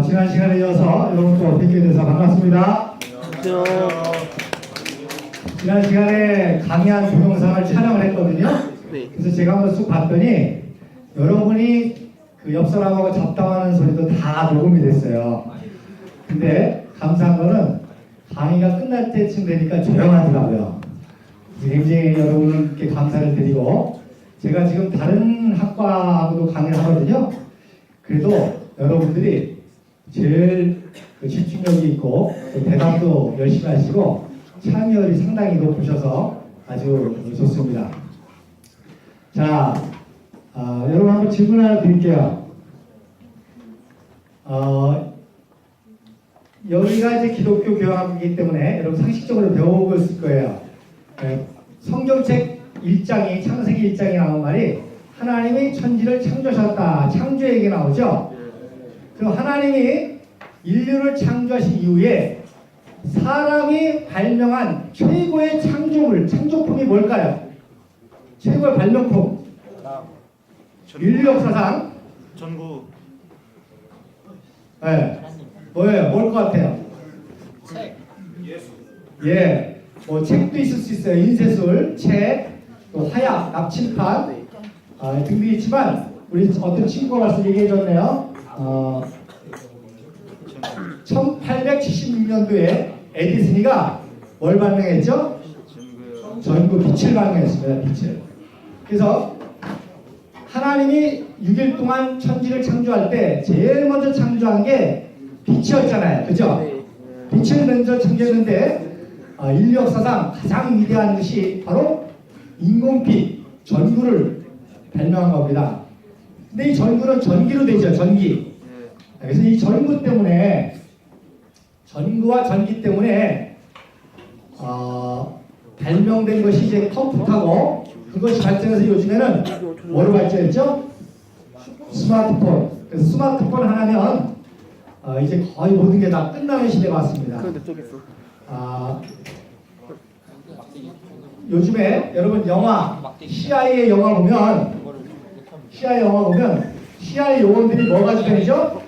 지난 시간에 이어서 여러분 또 뵙게 돼서 반갑습니다. 지난 시간에 강의한 동영상을 촬영을 했거든요. 그래서 제가 한번 쑥 봤더니 여러분이 그 옆 사람하고 잡담하는 소리도 다 녹음이 됐어요. 근데 감사한 거는 강의가 끝날 때쯤 되니까 조용하더라고요. 굉장히 여러분께 감사를 드리고, 제가 지금 다른 학과하고도 강의를 하거든요. 그래도 여러분들이 제일 집중력이 있고 대답도 열심히 하시고 참여율이 상당히 높으셔서 아주 좋습니다. 자, 여러분 한번 질문 하나 드릴게요. 여기가 이제 기독교 교양학이기 때문에 여러분 상식적으로 배워보고 있을 거예요. 성경책 1장이 창세기 1장에 나온 말이 하나님이 천지를 창조하셨다. 창조 얘기 나오죠. 그럼 하나님이 인류를 창조하신 이후에 사람이 발명한 최고의 창조품이 뭘까요? 최고의 발명품. 인류 역사상 전구. 네. 뭐예요? 뭘 것 같아요? 책. 예수. 예. 뭐 책도 있을 수 있어요. 인쇄술, 책, 또 화약, 납칠판 등등이 있지만 우리 어떤 친구가 와서 얘기해줬네요. 1876년도에 에디슨이가 뭘 발명했죠? 전구 빛을 발명했습니다. 빛을. 그래서 하나님이 6일 동안 천지를 창조할 때 제일 먼저 창조한 게 빛이었잖아요. 그죠? 빛을 먼저 창조했는데 인류 역사상 가장 위대한 것이 바로 인공빛, 전구를 발명한 겁니다. 근데 이 전구는 전기로 되죠. 전기. 그래서 이 전구 때문에, 전구와 전기 때문에 발명된 것이 이제 컴퓨터고, 그것이 발전해서 요즘에는 뭐로 발전했죠? 스마트폰. 그래서 스마트폰 하나면 이제 거의 모든 게 다 끝나는 시대가 왔습니다. 요즘에 여러분 영화, CIA 영화 보면 CIA 요원들이 뭐 가지고 다니죠?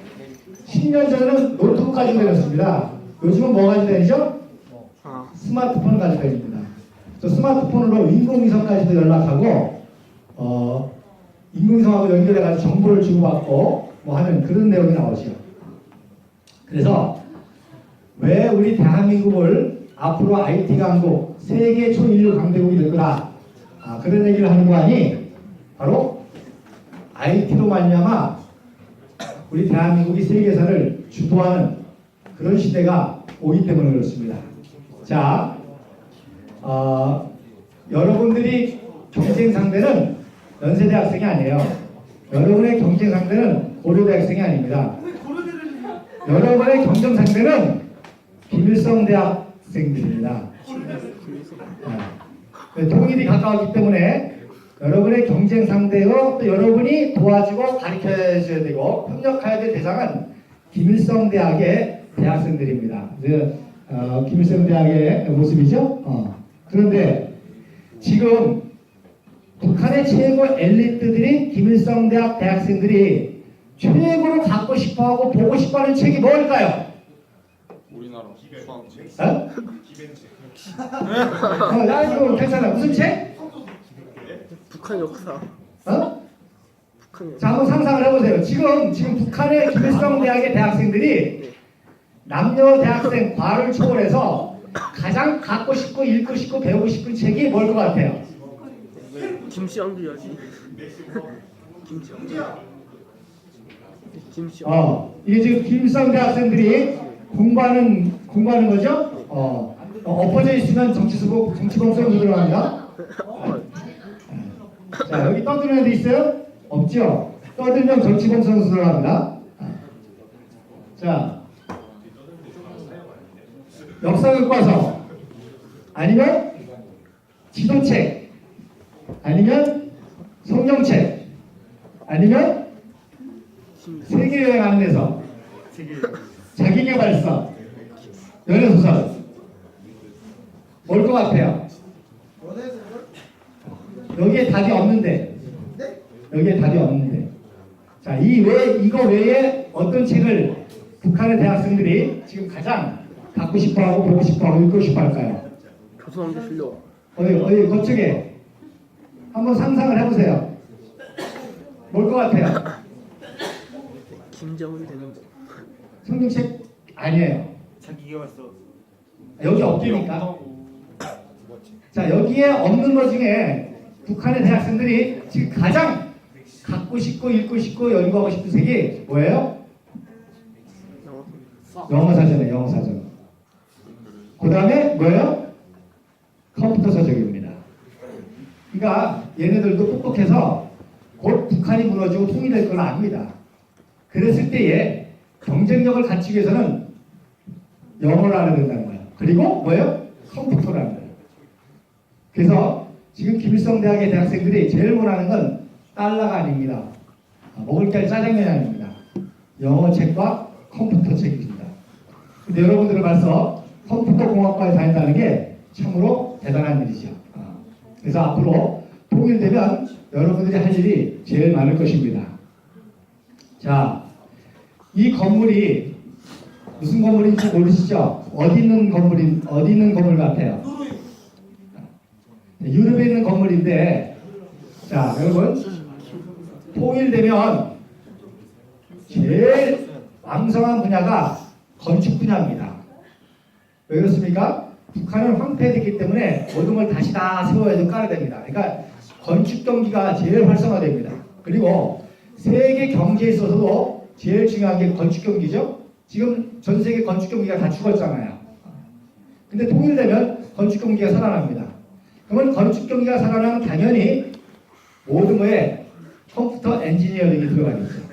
10년 전에는 노트북 가지고 다녔습니다. 요즘은 뭐 가지고 다니죠? 스마트폰을 가지고 다닙니다. 스마트폰으로 인공위성까지도 연락하고 인공위성하고 연결해가지고 정보를 주고받고 뭐 하는 그런 내용이 나오죠. 그래서 왜 우리 대한민국을 앞으로 IT 강국, 세계 초인류 강대국이 될 거다, 그런 얘기를 하는 거 아니? 바로 IT로 말미암아 우리 대한민국이 세계사를 주도하는 그런 시대가 오기 때문에 그렇습니다. 자, 여러분들이 경쟁 상대는 연세대 학생이 아니에요. 여러분의 경쟁 상대는 고려대 학생이 아닙니다. 여러분의 경쟁 상대는 김일성 대학생들입니다. 통일이 가까웠기 때문에 여러분의 경쟁 상대요, 또 여러분이 도와주고 가르쳐줘야 되고 협력해야 될 대상은 김일성 대학의 대학생들입니다. 김일성 대학의 모습이죠. 그런데 지금 북한의 최고 엘리트들이 김일성 대학 대학생들이 최고로 갖고 싶어하고 보고 싶어하는 책이 뭘까요? 우리나라 수학책. 기벤책. 나 이거 괜찮아. 무슨 책? 북한 역사. 북한 역사. 자, 한번 상상을 해보세요. 지금 북한의 김일성 대학의 대학생들이 남녀 대학생 과를 초월해서 가장 갖고 싶고 읽고 싶고 배우고 싶은 책이 뭘 것 같아요? 김씨앙주야지. 김씨앙주. 이게 지금 김일성 대학생들이 공부하는 거죠? 엎어져 있으면 정치범죄로 들어갑니다. 자, 여기 떠드는 애들 있어요? 없죠? 떠들면 정치범죄로 들어갑니다. 자, 역사교과서 아니면 지도책 아니면 성경책 아니면 세계여행 안내서, 자기계발서, 연애소설, 뭘 것 같아요? 여기에 답이 없는데 자, 이거 외에 어떤 책을 북한의 대학생들이 지금 가장 갖고 싶어하고 보고 싶어하고 읽고 싶어할까요? 조선왕조실록. 어디 그쪽에 한번 상상을 해보세요. 뭘 것 같아요? 김정은 되는 거. 성경책 아니에요. 자기가 왔어. 여기 없으니까. 자, 여기에 없는 것 중에 북한의 대학생들이 지금 가장 갖고 싶고 읽고 싶고 연구하고 싶은 책이 뭐예요? 영어 사전이에요. 영어 사전. 그 다음에 뭐예요? 컴퓨터 서적입니다. 그러니까 얘네들도 똑똑해서 곧 북한이 무너지고 통일될 건 압니다. 그랬을 때에 경쟁력을 갖추기 위해서는 영어를 알아야 된다는 거예요. 그리고 뭐예요? 컴퓨터라는 거예요. 그래서 지금 김일성 대학의 대학생들이 제일 원하는 건 달러가 아닙니다. 먹을 게 짜장면이 아닙니다. 영어 책과 컴퓨터 책입니다. 근데 여러분들은 벌써 컴퓨터 공학과에 다닌다는 게 참으로 대단한 일이죠. 그래서 앞으로 통일되면 여러분들이 할 일이 제일 많을 것입니다. 자, 이 건물이 무슨 건물인지 모르시죠? 어디 있는 건물 같아요? 유럽에 있는 건물인데, 자, 여러분, 통일되면 제일 왕성한 분야가 건축 분야입니다. 왜 그렇습니까? 북한은 황폐됐기 때문에 모든 걸 다시 다 세워야 되고 깔아야 됩니다. 그러니까 건축 경기가 제일 활성화됩니다. 그리고 세계 경제에 있어서도 제일 중요한 게 건축 경기죠. 지금 전 세계 건축 경기가 다 죽었잖아요. 근데 통일되면 건축 경기가 살아납니다. 그러면 건축 경기가 살아나면 당연히 모든 거에 컴퓨터 엔지니어링이 들어가겠죠.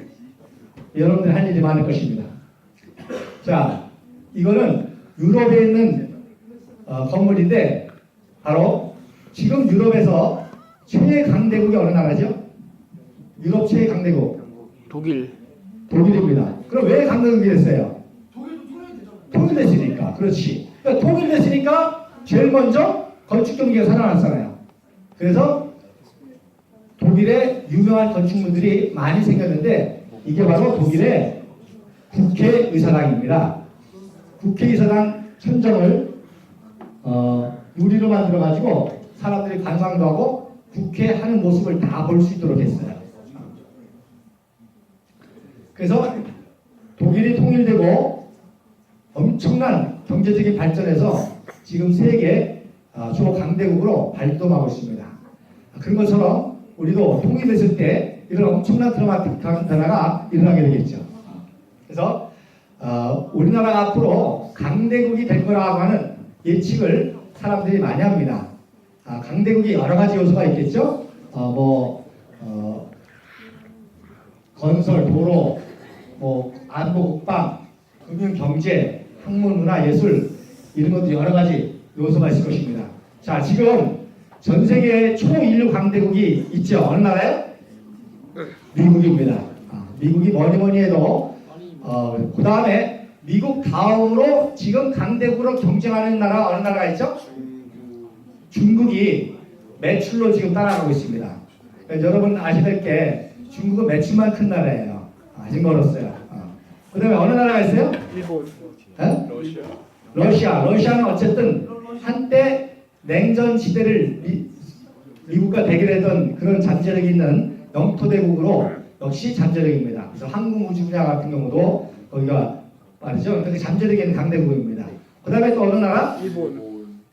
여러분들 할 일이 많을 것입니다. 자, 이거는 유럽에 있는 건물인데 바로 지금 유럽에서 최대 강대국이 어느 나라죠? 유럽 최대 강대국 독일입니다. 그럼 왜 강대국이 됐어요? 통일됐으니까. 그렇지. 그러니까 통일됐으니까 제일 먼저 건축 경기가 살아났잖아요. 그래서 독일에 유명한 건축물들이 많이 생겼는데 이게 바로 독일의 국회의사당입니다. 국회의사당 천정을 유리로 만들어가지고 사람들이 관광도 하고 국회 하는 모습을 다 볼 수 있도록 했어요. 그래서 독일이 통일되고 엄청난 경제적인 발전에서 지금 세계 주강대국으로 발돋움하고 있습니다. 그런 것처럼 우리도 통일됐을 때 이런 엄청난 드라마틱한 변화가 일어나게 되겠죠. 그래서 우리나라가 앞으로 강대국이 될 거라고 하는 예측을 사람들이 많이 합니다. 강대국이 여러 가지 요소가 있겠죠. 건설, 도로, 안보, 국방, 금융, 경제, 학문, 문화, 예술 이런 것도 여러 가지 요소가 있을 것입니다. 자, 지금 전 세계 초인류 강대국이 있죠. 어느 나라요? 미국입니다. 미국이 뭐니 해도 그 다음에 미국 다음으로 지금 강대국으로 경쟁하는 나라가 어느 나라가 있죠? 중국이 매출로 지금 따라가고 있습니다. 그러니까 여러분 아셔야 될 게 중국은 매출만 큰 나라예요. 아직 멀었어요. 그 다음에 어느 나라가 있어요? 일본. 러시아는 어쨌든 한때 냉전 시대를 미국과 대결했던 그런 잠재력이 있는 영토대국으로 역시 잠재력입니다. 그래서 항공우주 분야 같은 경우도 거기가 말이죠. 그렇게 잠재력이 있는 강대국입니다. 그 다음에 또 어느 나라?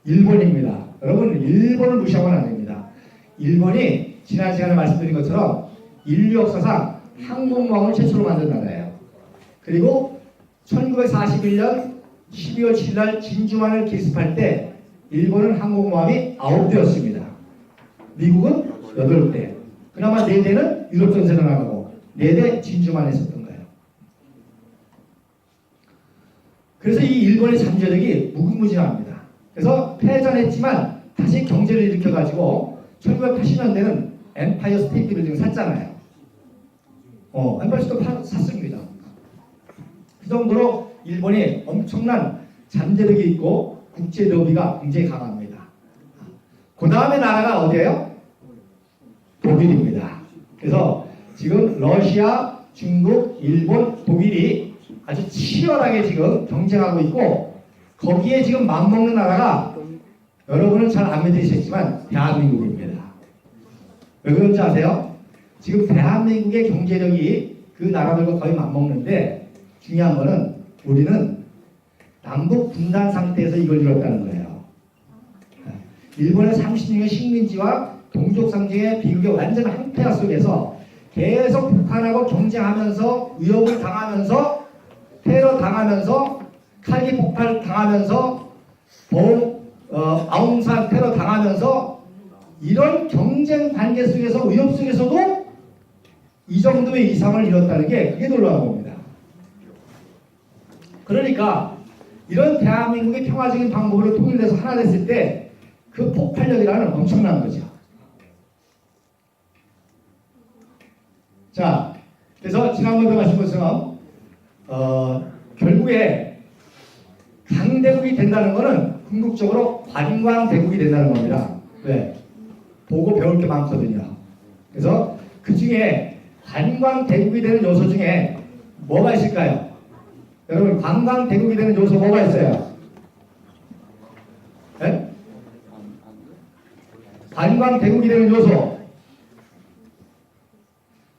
일본입니다. 여러분 일본을 무시하면 안 됩니다. 일본이 지난 시간에 말씀드린 것처럼 인류 역사상 항공모함을 최초로 만든 나라예요. 그리고 1941년 12월 7일 진주만을 기습할 때 일본은 항공모함이 9대였습니다. 미국은 8대. 그나마 4대는 유럽 전선에 나가고 4대 진주만에 있었던 거예요. 그래서 이 일본의 잠재력이 무궁무진합니다. 그래서 패전했지만 다시 경제를 일으켜가지고 1980년대는 엠파이어 스테이트 빌딩을 샀잖아요. 엠파이어 스테이트 샀습니다. 그 정도로 일본이 엄청난 잠재력이 있고 국제 로비가 굉장히 강합니다. 그 다음에 나라가 어디예요? 독일입니다. 그래서 지금 러시아, 중국, 일본, 독일이 아주 치열하게 지금 경쟁하고 있고 거기에 지금 맞먹는 나라가 여러분은 잘 안 믿으시겠지만 대한민국입니다. 왜 그런지 아세요? 지금 대한민국의 경제력이 그 나라들과 거의 맞먹는데 중요한 거는 우리는 남북 분단 상태에서 이걸 이뤘다는 거예요. 일본의 30년의 식민지와 동족 상징의 비극의 완전 항폐화 속에서 계속 북한하고 경쟁하면서 위협을 당하면서 테러 당하면서 칼기 폭발 당하면서 아웅산 테러 당하면서 이런 경쟁 관계 속에서 위협 속에서도 이 정도의 이상을 이뤘다는 게 그게 놀라운 겁니다. 그러니까 이런 대한민국의 평화적인 방법으로 통일돼서 하나 됐을 때 그 폭발력이라는 엄청난 거죠. 자, 그래서 지난번에 말씀 것처럼 결국에 강대국이 된다는 것은 궁극적으로 관광대국이 된다는 겁니다. 왜? 보고 배울 게 많거든요. 그래서 그 중에 관광대국이 되는 요소 중에 뭐가 있을까요? 여러분, 관광대국이 되는 요소 뭐가 있어요? 네? 관광대국이 되는 요소.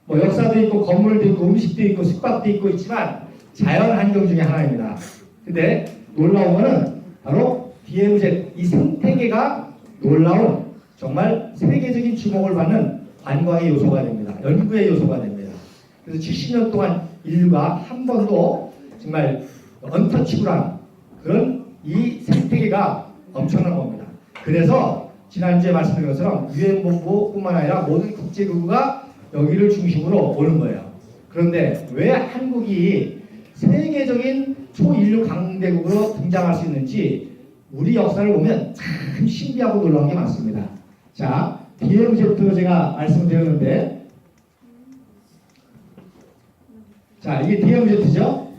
뭐 역사도 있고 건물도 있고 음식도 있고 숙박도 있고 있지만 자연 환경 중에 하나입니다. 근데 놀라운 거는 바로 DMZ 이 생태계가 놀라운 정말 세계적인 주목을 받는 관광의 요소가 됩니다. 연구의 요소가 됩니다. 그래서 70년 동안 인류가 한 번도 정말 언터치블한 그런 이 생태계가 엄청난 겁니다. 그래서 지난주에 말씀드린 것처럼 유엔본부뿐만 아니라 모든 국제기구가 여기를 중심으로 오는 거예요. 그런데 왜 한국이 세계적인 초인류 강대국으로 등장할 수 있는지 우리 역사를 보면 참 신비하고 놀라운 게 많습니다. 자, DMZ로 제가 말씀드렸는데, 자, 이게 DMZ죠?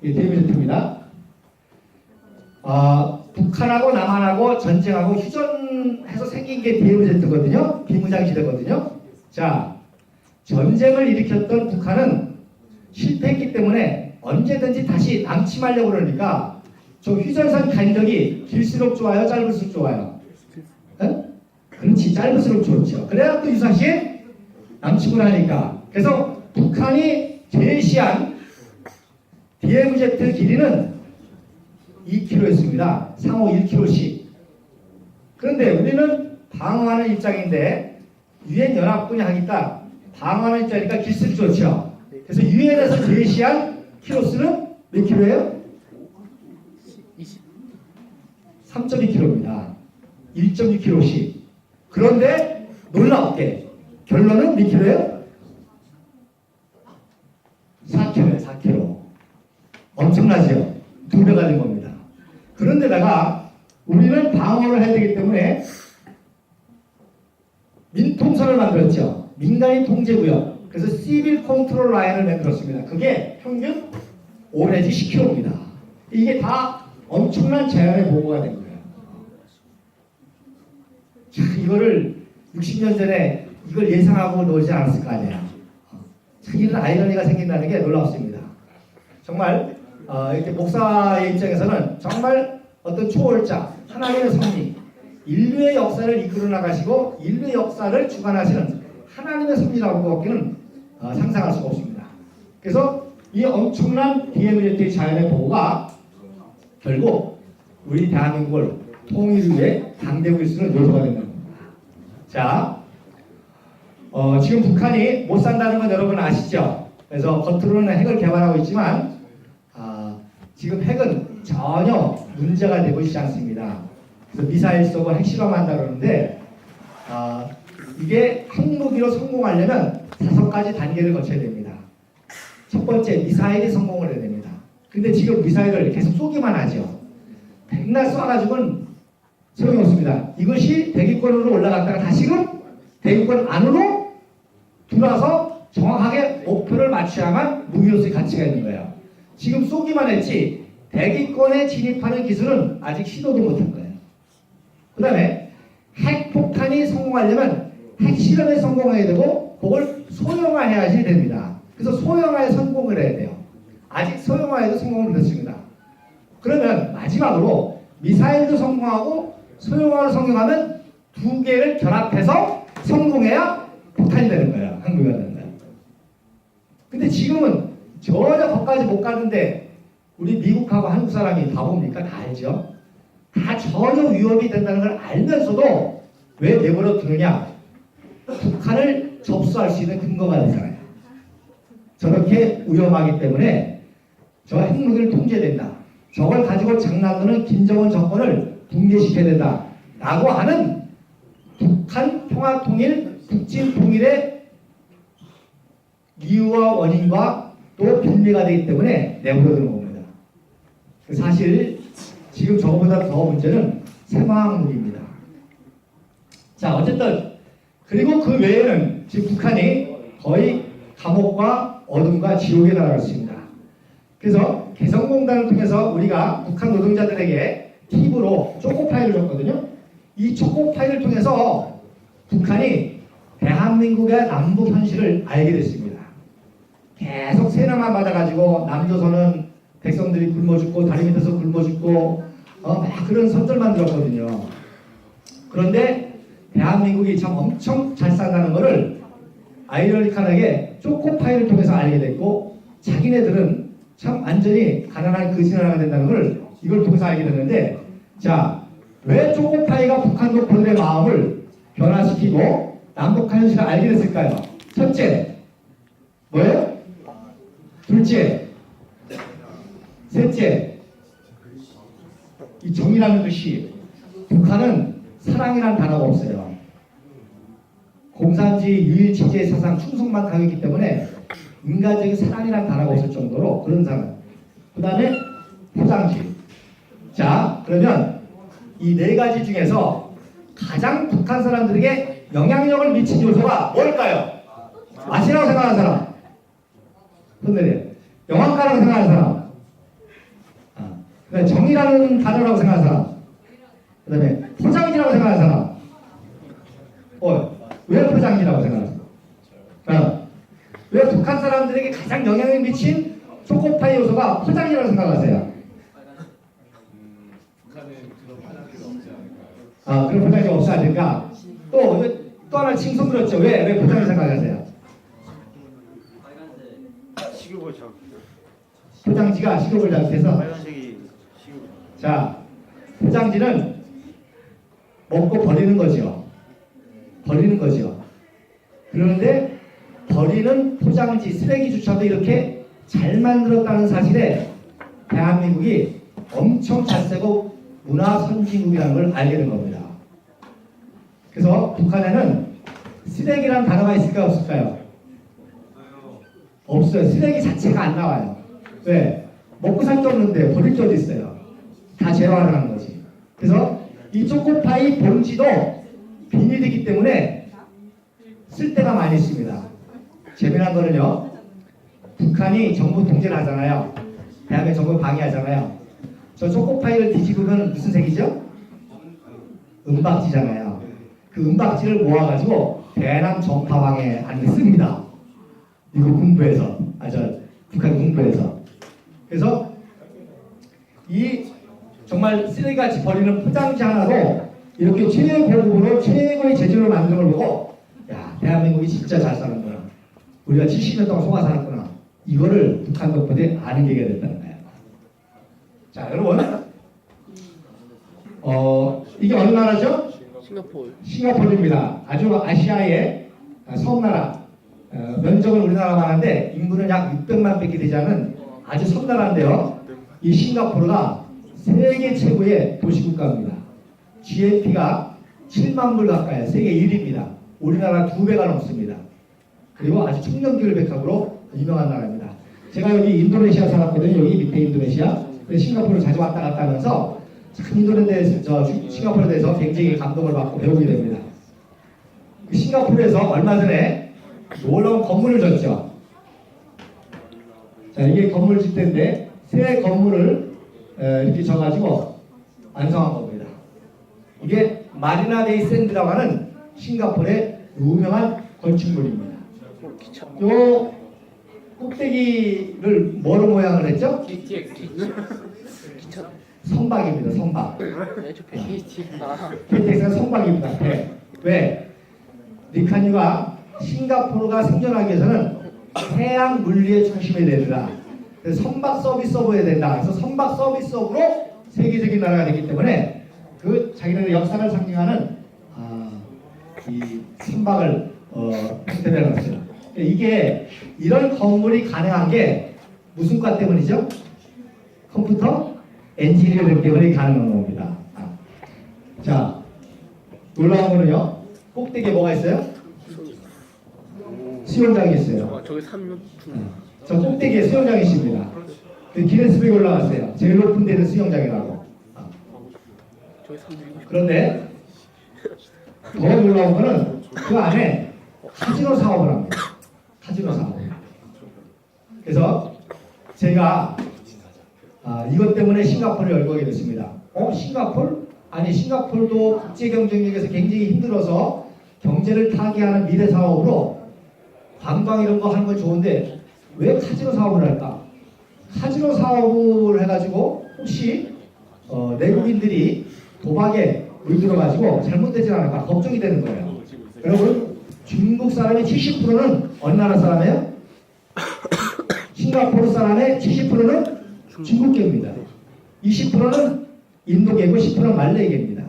이게 DMZ입니다. 북한하고 남한하고 전쟁하고 휴전해서 생긴 게 DMZ거든요. 비무장지대거든요. 자, 전쟁을 일으켰던 북한은 실패했기 때문에 언제든지 다시 남침하려고 그러니까 저 휴전선 간격이 길수록 좋아요? 짧을수록 좋아요? 에? 그렇지, 짧을수록 좋죠. 그래야 또 유사시에 남침을 하니까. 그래서 북한이 제시한 DMZ 길이는 2km였습니다. 상호 1km씩. 그런데 우리는 방어하는 입장인데 유엔 연합군이 하니까 방어하는 입장이니까 길수록 좋죠. 그래서 유엔에서 제시한 키로수는 몇 킬로예요? 3.2km입니다. 1.2km씩. 그런데 놀랍게 결론은 몇 킬로예요? 4km예요. 4km. 엄청나죠? 2배가 된 겁니다. 그런데다가 우리는 방어를 해야 되기 때문에 민통선을 만들었죠. 민간인 통제구역. 그래서 시빌 컨트롤 라인을 만들었습니다. 그게 평균 5 내지 10km입니다. 이게 다 엄청난 제한의 보고가 된 거예요. 자, 이거를 60년 전에 이걸 예상하고 놀지 않았을 거 아니에요. 참 이런 아이러니가 생긴다는 게 놀랍습니다. 정말 이렇게 목사의 입장에서는 정말 어떤 초월자, 하나님의 섭리, 인류의 역사를 이끌어 나가시고 인류의 역사를 주관하시는 하나님의 섭리라고밖에는 상상할 수가 없습니다. 그래서 이 엄청난 DMZ의 자연의 보호가 결국 우리 대한민국을 통일 위해 강대국일 수 있는 요소가 된다는 겁니다. 자, 지금 북한이 못 산다는 건 여러분 아시죠? 그래서 겉으로는 핵을 개발하고 있지만 지금 핵은 전혀 문제가 되고 있지 않습니다. 그래서 미사일 쏘고 핵실험한다 그러는데 이게 핵무기로 성공하려면 5가지 단계를 거쳐야 됩니다. 첫 번째, 미사일이 성공을 해야 됩니다. 근데 지금 미사일을 계속 쏘기만 하죠. 백날 쏴가지고는 소용이 없습니다. 이것이 대기권으로 올라갔다가 다시금 대기권 안으로 들어와서 정확하게 목표를 맞춰야만 무기로서의 가치가 있는 거예요. 지금 쏘기만 했지 대기권에 진입하는 기술은 아직 시도도 못한 거예요. 그 다음에 핵폭탄이 성공하려면 핵실험에 성공해야 되고 되고 그걸 소형화해야지 됩니다. 그래서 소형화에 성공을 해야 돼요. 아직 소형화에도 성공을 못했습니다. 그러면 마지막으로 미사일도 성공하고 소형화로 성공하면 두 개를 결합해서 성공해야 북한이 되는 거예요. 한국이 되는 거예요. 근데 지금은 전혀 거기까지 못 가는데 우리 미국하고 한국 사람이 다 봅니까? 다 알죠? 다 전혀 위협이 된다는 걸 알면서도 왜 내버려 두느냐? 북한을 접수할 수 있는 근거가 되잖아요. 저렇게 위험하기 때문에 저 핵무기를 통제된다. 저걸 가지고 장난도는 김정은 정권을 붕괴시켜야 된다. 라고 하는 북한 평화통일, 북진통일의 이유와 원인과 또 빌미가 되기 때문에 내버려두는 겁니다. 사실 지금 저거보다 더 문제는 생화학무기입니다. 자, 어쨌든 그리고 그 외에는 지금 북한이 거의 감옥과 어둠과 지옥에 나아갈 수 있습니다. 그래서 개성공단을 통해서 우리가 북한 노동자들에게 팁으로 초코파이를 줬거든요. 이 초코파이를 통해서 북한이 대한민국의 남북 현실을 알게 됐습니다. 계속 세뇌만 받아가지고 남조선은 백성들이 굶어 죽고 다리 밑에서 굶어 죽고 막 그런 선들만 들었거든요. 그런데 대한민국이 참 엄청 잘 산다는 것을 아이러니컬하게 초코파이를 통해서 알게 됐고 자기네들은 참 완전히 가난한 거지나라가 된다는 걸 이걸 통해서 알게 됐는데 자, 왜 초코파이가 북한도 그들의 마음을 변화시키고 남북한 현실을 알게 됐을까요? 첫째, 뭐예요? 둘째, 셋째, 이 정이라는 뜻이 북한은 사랑이라는 단어가 없어요. 공산주의 유일체제 사상 충성만 강했기 때문에 인간적인 사랑이라는 단어가 없을 정도로 그런 사람. 그 다음에 포장지. 자, 그러면 이 네 가지 중에서 가장 북한 사람들에게 영향력을 미친 요소가 뭘까요? 맛이라고 생각하는 사람. 손내려. 영화과라고 생각하는 사람. 그다음에 정이라는 단어라고 생각하는 사람. 그 다음에 포장지라고 생각하는 사람. 왜 포장지라고 생각하는 사람? 왜 북한 사람들에게 가장 영향을 미친 초코파이 요소가 포장지라고 생각하세요? 그런 포장지가 없어야 되니까 또 하나 칭송 들었죠. 왜 포장지 생각하세요? 식욕을 자 포장지가 식욕을 자극해서 빨간색이 식욕. 자, 포장지는 먹고 버리는 거죠. 버리는 거죠. 그런데 버리는 포장지, 쓰레기조차도 이렇게 잘 만들었다는 사실에 대한민국이 엄청 잘 쓰고 문화 선진국이라는 걸 알게 된 겁니다. 그래서 북한에는 쓰레기라는 단어가 있을까요? 없을까요? 없어요. 쓰레기 자체가 안 나와요. 왜? 먹고 살 게 없는데 버릴 게 어디 있어요? 다 재활용하는 거지. 그래서 이 초코파이 봉지도 비닐이기 때문에 쓸 데가 많이 있습니다. 재미난 거는요, 북한이 정부 통제를 하잖아요. 대한민국 정부 방해하잖아요. 저 초코파이를 뒤집으면 무슨 색이죠? 은박지잖아요. 그 은박지를 모아가지고 대남 전파방에 안냈습니다. 이거 군부에서, 북한 군부에서. 그래서 이 정말 쓰레기같이 버리는 포장지 하나도 이렇게 최고급으로 최고의 재질로 만든 걸 보고 야, 대한민국이 진짜 잘 사는구나. 우리가 70년 동안 속아 살았구나. 이거를 북한 덕분에 아는 게 된다는 거예요. 자, 여러분, 이게 어느 나라죠? 싱가포르입니다. 아주 아시아의 섬나라. 면적은 우리나라만 한데 인구는 약 600만 밖에 되지 않은 아주 섬나라인데요. 이 싱가포르가 세계 최고의 도시국가입니다. GNP가 7만 불 가까이 세계 1위입니다. 우리나라 2배가 넘습니다. 그리고 아주 청정기술 백합으로 유명한 나라입니다. 제가 여기 인도네시아 살았거든요. 여기 밑에 인도네시아. 그래서 싱가포르 자주 왔다 갔다 하면서 참 싱가포르에 대해서 굉장히 감동을 받고 배우게 됩니다. 싱가포르에서 얼마 전에 놀라운 건물을 졌죠. 자, 이게 건물 집대인데 새 건물을 이렇게 져가지고 완성한 겁니다. 이게 마리나 베이 샌드라고 하는 싱가포르의 유명한 건축물입니다. 요 꼭대기를 뭐로 모양을 했죠? 선박입니다. 선박. KTX가 선박입니다. 네. 왜? 리칸유가 싱가포르가 생존하기 위해서는 해양 물리의 중심이 되느라 그래서 선박 서비스업을 해야 된다. 그래서 선박 서비스업으로 세계적인 나라가 되기 때문에 그 자기네의 역사를 상징하는 이 선박을 대변을 했어요. 이게 이런 건물이 가능한 게 무슨 과 때문이죠? 컴퓨터 엔지니어링 때문에 가능한 겁니다. 자, 놀라운 거는요. 꼭대기에 뭐가 있어요? 수영장이 있어요. 저기 36. 저 꼭대기에 수영장이 있습니다. 그 기네스북에 올라갔어요. 제일 높은 데는 수영장이라고. 저기 36. 그런데 더 놀라운 거는 그 안에 카지노 사업을 합니다. 카지노 사업. 그래서 제가 이것 때문에 싱가포르를 열거하게 됐습니다. 싱가포르? 아니 싱가포르도 국제 경쟁력에서 굉장히 힘들어서 경제를 타개하는 미래 사업으로 관광 이런 거 하는 건 좋은데 왜 카지노 사업을 할까? 카지노 사업을 해가지고 혹시 내국인들이 도박에 물들어가지고 잘못되지 않을까 걱정이 되는 거예요. 여러분 중국 사람의 70%는 어느 나라 사람이에요? 싱가포르 사람의 70%는 중국계입니다. 20%는 인도계고 10%는 말레이계입니다.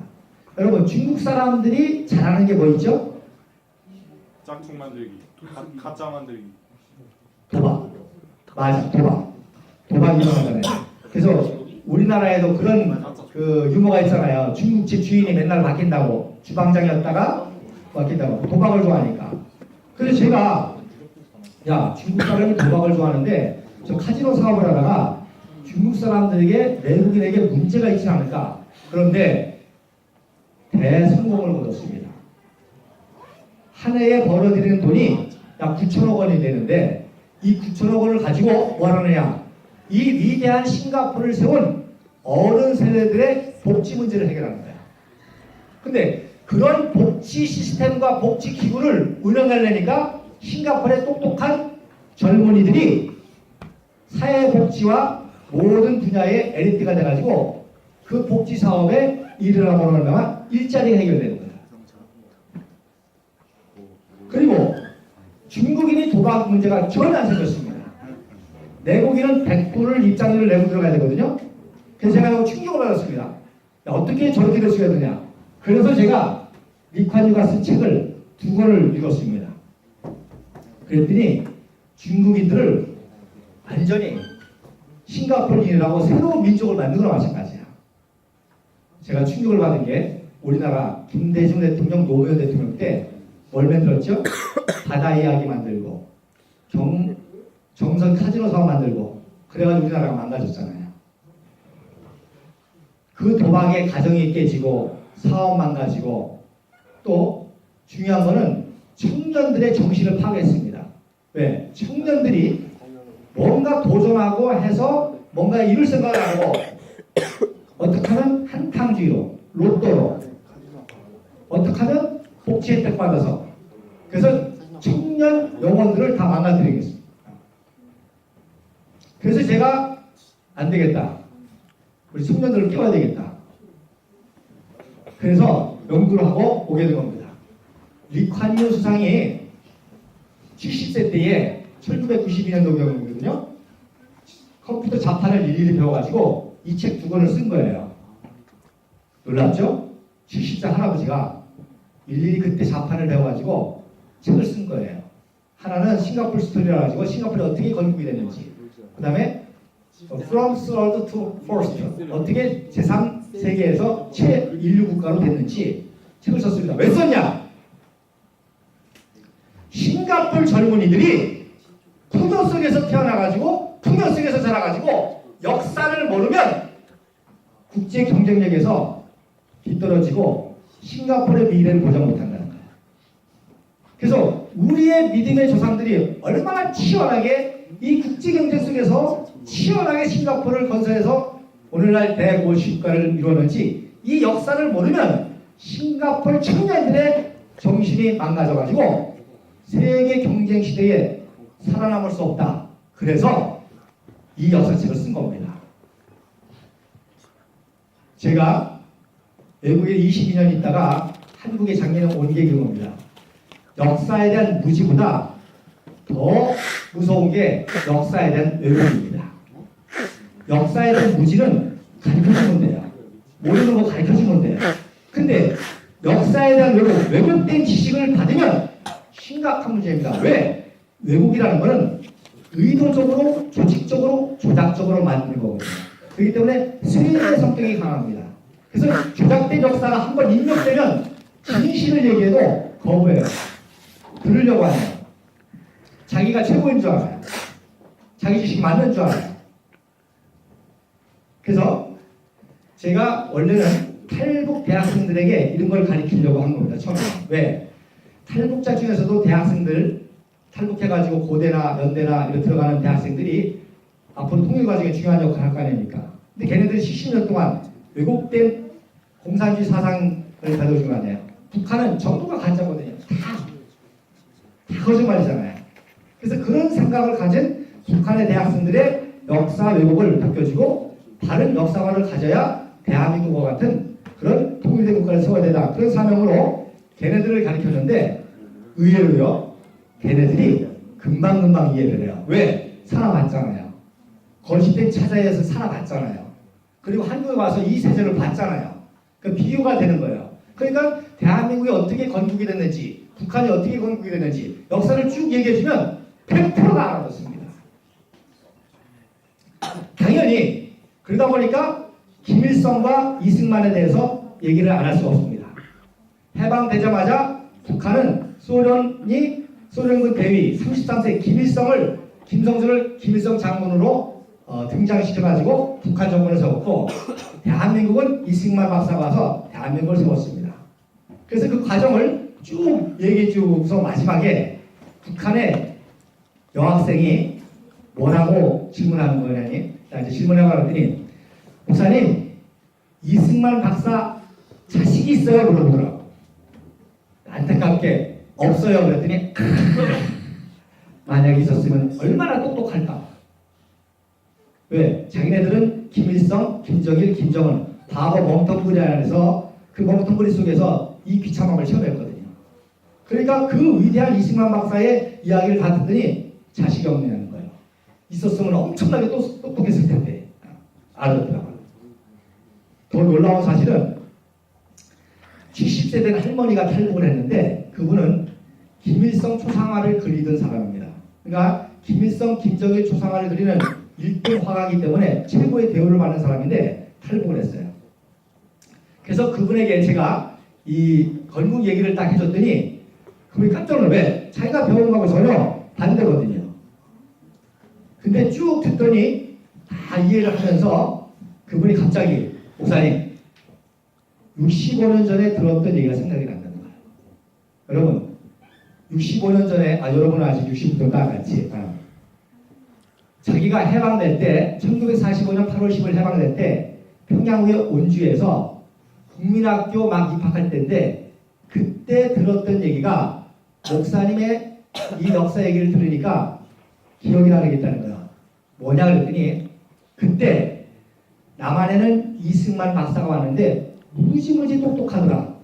여러분 중국 사람들이 잘하는 게 뭐 있죠? 짝퉁 만들기, 가짜 만들기. 도박. 맞아, 도박. 도박이 유명하잖아요. 그래서 우리나라에도 그런 그 유머가 있잖아요. 중국집 주인이 맨날 바뀐다고. 주방장이었다가 바뀐다고. 도박을 좋아하니까. 그래서 제가 야 중국 사람이 도박을 좋아하는데 저 카지노 사업을 하다가 중국 사람들에게 외국인에게 문제가 있지 않을까. 그런데 대성공을 거뒀습니다. 한 해에 벌어들이는 돈이 약 9천억 원이 되는데 이 9천억 원을 가지고 뭐 하느냐. 이 위대한 싱가포르를 세운 어른 세대들의 복지 문제를 해결하는 거야. 근데 그런 복지 시스템과 복지 기구를 운영하려니까 싱가포르의 똑똑한 젊은이들이 사회복지와 모든 분야의 엘리트가 돼가지고 그 복지 사업에 일을 하고 나면 일자리가 해결되는 거야. 그리고 중국인이 도박 문제가 전혀 안 생겼습니다. 내국인은 100불을 입장료를 내고 들어가야 되거든요. 그래서 제가 이거 충격을 받았습니다. 야, 어떻게 저렇게 될 수가 있느냐. 그래서 제가 리칸유가 쓴 책을 2권을 읽었습니다. 그랬더니 중국인들을 완전히 싱가포르인이라고 새로운 민족을 만든 거나 마찬가지야. 제가 충격을 받은 게 우리나라 김대중 대통령, 노무현 대통령 때 뭘 만들었죠? 바다 이야기 만들고 정선 카지노 사업 만들고 그래가지고 우리나라가 망가졌잖아요. 그 도박에 가정이 깨지고 사업 망가지고 또 중요한 거는 청년들의 정신을 파괴했습니다. 왜? 청년들이 뭔가 도전하고 해서 뭔가 이룰 생각을 하고 어떻게 하면 한탕주의로 로또로 어떻게 하면 복지 혜택 받아서 그래서 청년 영혼들을 다 망가뜨리겠습니다. 그래서 제가 안 되겠다. 우리 청년들을 깨워야 되겠다. 그래서 연구를 하고 오게 된 겁니다. 리칸유 수상이 70세 때에 1992년도 경우거든요. 컴퓨터 자판을 일일이 배워가지고 이 책 2권을 쓴 거예요. 놀랍죠? 70세 할아버지가 일일이 그때 자판을 배워가지고 책을 쓴 거예요. 하나는 싱가포르 스토리라 가지고 싱가포르에 어떻게 건국이 됐는지, 그 다음에 From Third to First 어떻게 제3세계에서 최인류 국가로 됐는지 책을 썼습니다. 왜 썼냐? 싱가포르 젊은이들이 풍요 속에서 태어나가지고 풍요 속에서 자라가지고 역사를 모르면 국제 경쟁력에서 뒤떨어지고 싱가포르의 미래를 보장 못한다는 거예요. 그래서 우리의 믿음의 조상들이 얼마나 치열하게 이 국제 경쟁 속에서 치열하게 싱가포르를 건설해서 오늘날 대고시국가를 이루었는지 이 역사를 모르면 싱가포르 청년들의 정신이 망가져가지고 세계 경쟁 시대에 살아남을 수 없다. 그래서 이 역사책을 쓴 겁니다. 제가 외국에 22년 있다가 한국에 작년에 온 게 그겁니다. 역사에 대한 무지보다 더 무서운 게 역사에 대한 왜곡입니다. 역사에 대한 무지는 가르쳐주면 돼요. 모르는 거 가르쳐주면 돼요. 근데 역사에 대한 왜곡된 지식을 받으면 심각한 문제입니다. 왜? 왜곡이라는 것은 의도적으로, 조직적으로, 조작적으로 만드는 거거든요. 그렇기 때문에 수리의 성격이 강합니다. 그래서 조작된 역사가 한번 입력되면 진실을 얘기해도 거부해요. 들으려고 하네요. 자기가 최고인 줄 알아요. 자기 지식이 맞는 줄 알아요. 그래서 제가 원래는 탈북 대학생들에게 이런 걸 가르치려고 한 겁니다. 처음에. 왜? 탈북자 중에서도 대학생들 탈북해가지고 고대나 연대나 이렇게 들어가는 대학생들이 앞으로 통일 과정에 중요한 역할을 할 거 아닙니까? 근데 걔네들이 70년 동안 왜곡된 공산주의 사상을 가져준 거 아니에요. 북한은 정부가 가짜거든요. 다 거짓말이잖아요. 그래서 그런 생각을 가진 북한의 대학생들의 역사 왜곡을 벗겨주고 바른 역사관을 가져야 대한민국과 같은 그런 통일된 국가를 세워야 된다. 그런 사명으로 걔네들을 가르쳤는데 의외로요. 걔네들이 금방금방 이해를 해요. 왜? 살아봤잖아요. 건식된 차자에서 살아봤잖아요. 그리고 한국에 와서 이 세제를 봤잖아요. 그 비교가 되는 거예요. 그러니까 대한민국이 어떻게 건국이 됐는지, 북한이 어떻게 건국이 됐는지 역사를 쭉 얘기해주면 100%가 알아듣습니다. 당연히 그러다 보니까 김일성과 이승만에 대해서 얘기를 안 할 수 없습니다. 해방되자마자 북한은 소련군 대위 33세 김성준을 김일성 장군으로 등장시켜가지고 북한 정권을 세웠고 대한민국은 이승만 박사가 와서 대한민국을 세웠습니다. 그래서 그 과정을 쭉 얘기해 주고서 마지막에 북한의 여학생이 뭐라고 질문하는 거냐니? 자, 이제 질문해봐 그랬더니 목사님 이승만 박사 자식이 있어요? 물어보더라고. 안타깝게 없어요. 그랬더니 만약에 있었으면 얼마나 똑똑할까? 왜? 자기네들은 김일성, 김정일, 김정은 과거 멍텅구리 안에서 그 멍텅구리 속에서 이 비참함을 체험했거든요. 그러니까 그 위대한 이승만 박사의 이야기를 다 듣더니 자식이 없느냐는 거예요. 있었으면 엄청나게 똑똑했을 텐데 알아듣더라고요. 더 놀라운 사실은 70세 된 할머니가 탈북을 했는데 그분은 김일성 초상화를 그리던 사람입니다. 그러니까 김일성, 김정일 초상화를 그리는 1등 화가이기 때문에 최고의 대우를 받는 사람인데 탈북을 했어요. 그래서 그분에게 제가 이 건국 얘기를 딱 해줬더니 그분이 깜짝 놀라요. 왜? 자기가 배운 거하고 전혀 반대거든요. 근데 쭉 듣더니 다 이해를 하면서 그분이 갑자기 목사님 65년 전에 들었던 얘기가 생각이 난다는 거예요. 여러분 65년 전에 여러분은 아직 60부터가 같이 자기가 해방될 때 1945년 8월 10일 해방될 때 평양의 온주에서 국민학교 막 입학할 때인데 그때 들었던 얘기가 목사님의 이 역사 얘기를 들으니까 기억이 나게 됐다는 거야. 뭐냐 그랬더니 그때 남한에는 이승만 박사가 왔는데 무지무지 똑똑하더라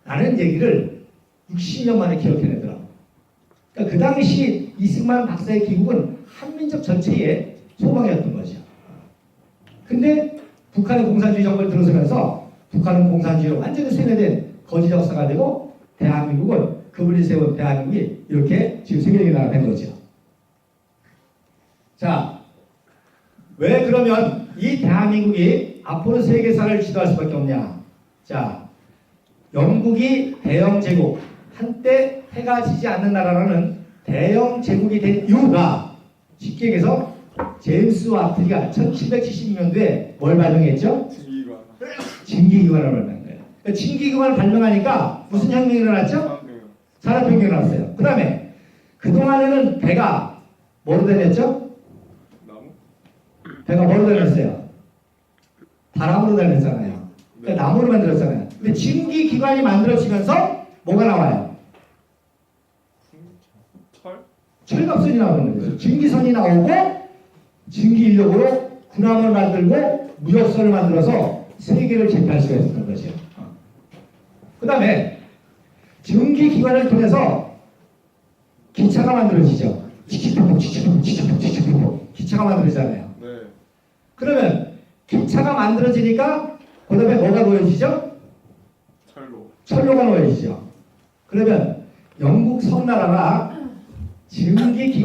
라는 얘기를 60년 만에 기억해내더라. 그러니까 그 당시 이승만 박사의 귀국은 한민족 전체의 소망이었던 거죠. 근데 북한의 공산주의 정권을 들어서면서 북한은 공산주의로 완전히 세뇌된 거짓 역사가 되고 대한민국은 그분이 세운 대한민국이 이렇게 지금 세계적인 나라가 된 거죠. 자, 왜 그러면 이 대한민국이 앞으로 세계사를 지도할 수밖에 없냐? 자, 영국이 대영 제국, 한때 해가 지지 않는 나라라는 대영 제국이 된 이유가 쉽게 얘기해서 제임스 와트가 1776년도에 뭘 발명했죠? 증기기관을 발명한 거예요. 그러니까 증기기관을 발명하니까 무슨 혁명이 일어났죠? 산업혁명이 일어났어요. 그 다음에 그동안에는 배가 뭐로 다녔죠? 배가 뭐로 다녔어요? 바람으로 다녔잖아요. 그러니까 나무로 만들었잖아요. 근데 증기기관이 만들어지면서 뭐가 나와요? 철? 철갑선이 나오는 거죠. 증기선이 나오고 증기 인력으로 군함을 만들고 무역선을 만들어서 세계를 제패할 수가 있었던 거죠. 그 다음에 증기기관을 통해서 기차가 만들어지죠. 치치폭폭 치치폭폭 치치폭폭 치치폭폭 기차가 만들어지잖아요. 네. 그러면 기차가 만들어지니까 그 다음에 뭐가 놓여지죠? 철로. 철로가 놓여지죠. 그러면 영국 섬나라가 증기기관